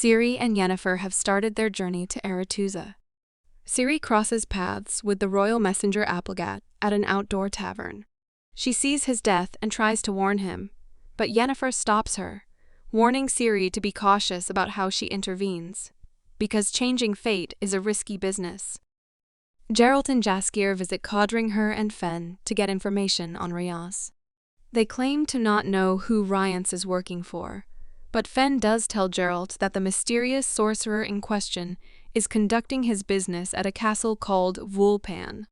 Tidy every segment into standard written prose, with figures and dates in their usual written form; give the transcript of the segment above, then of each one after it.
Ciri and Yennefer have started their journey to Aretuza. Ciri crosses paths with the royal messenger Applegat at an outdoor tavern. She sees his death and tries to warn him, but Yennefer stops her, warning Ciri to be cautious about how she intervenes, because changing fate is a risky business. Geralt and Jaskier visit Codringher and Fen to get information on Riance. They claim to not know who Riance is working for, but Fen does tell Geralt that the mysterious sorcerer in question is conducting his business at a castle called Vulpan.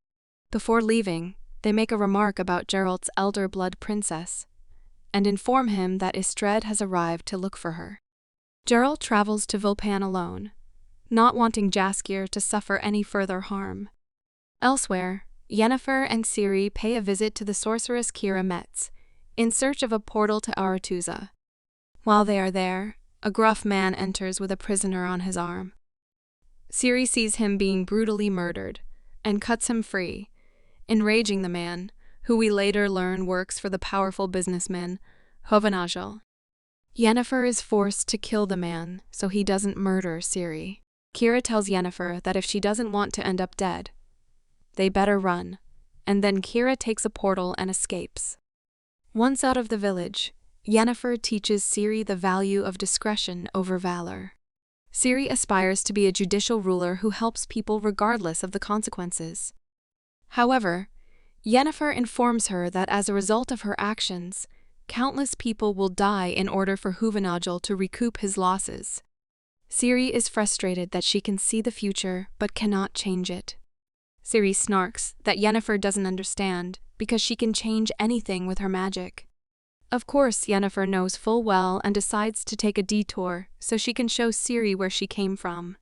Before leaving, they make a remark about Geralt's elder blood princess, and inform him that Istred has arrived to look for her. Geralt travels to Vulpan alone, not wanting Jaskier to suffer any further harm. Elsewhere, Yennefer and Ciri pay a visit to the sorceress Keira Metz, in search of a portal to Aretuza. While they are there, a gruff man enters with a prisoner on his arm. Ciri sees him being brutally murdered, and cuts him free, enraging the man, who we later learn works for the powerful businessman Hovenagel. Yennefer is forced to kill the man so he doesn't murder Ciri. Keira tells Yennefer that if she doesn't want to end up dead, they better run, and then Keira takes a portal and escapes. Once out of the village, Yennefer teaches Ciri the value of discretion over valor. Ciri aspires to be a judicial ruler who helps people regardless of the consequences. However, Yennefer informs her that as a result of her actions, countless people will die in order for Hovenagel to recoup his losses. Ciri is frustrated that she can see the future but cannot change it. Ciri snarks that Yennefer doesn't understand because she can change anything with her magic. Of course, Yennefer knows full well and decides to take a detour so she can show Ciri where she came from.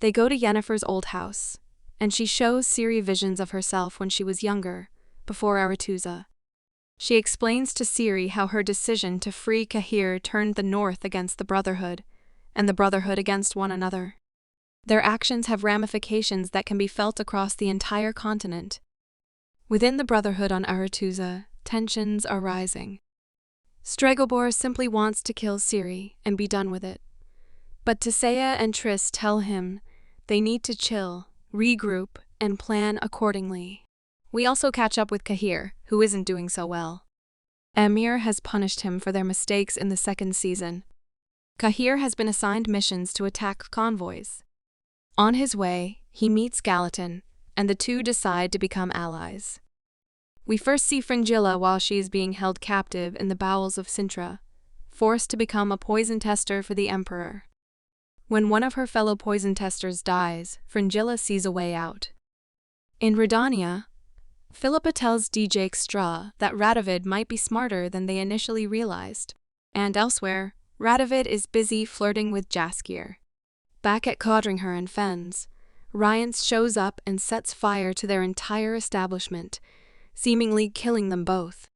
They go to Yennefer's old house, and she shows Ciri visions of herself when she was younger, before Aretuza. She explains to Ciri how her decision to free Cahir turned the North against the Brotherhood, and the Brotherhood against one another. Their actions have ramifications that can be felt across the entire continent. Within the Brotherhood on Aretuza, tensions are rising. Stregobor simply wants to kill Ciri and be done with it. But Tissaia and Triss tell him they need to chill, regroup, and plan accordingly. We also catch up with Cahir, who isn't doing so well. Emir has punished him for their mistakes in the second season. Cahir has been assigned missions to attack convoys. On his way, he meets Gallatin, and the two decide to become allies. We first see Fringilla while she is being held captive in the bowels of Sintra, forced to become a poison tester for the Emperor. When one of her fellow poison testers dies, Fringilla sees a way out. In Redania, Philippa tells DJ Straw that Radovid might be smarter than they initially realized, and elsewhere, Radovid is busy flirting with Jaskier. Back at Codringher and Fens, Riance shows up and sets fire to their entire establishment, seemingly killing them both.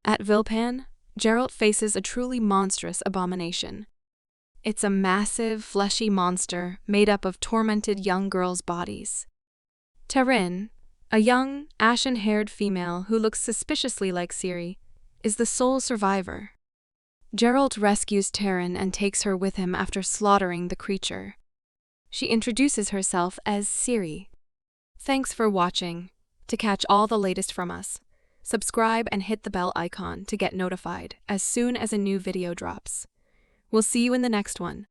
At Vulpan, Geralt faces a truly monstrous abomination. It's a massive, fleshy monster made up of tormented young girls' bodies. Taryn, a young, ashen-haired female who looks suspiciously like Ciri, is the sole survivor. Geralt rescues Taryn and takes her with him after slaughtering the creature. She introduces herself as Ciri. Thanks for watching. To catch all the latest from us, subscribe and hit the bell icon to get notified as soon as a new video drops. We'll see you in the next one.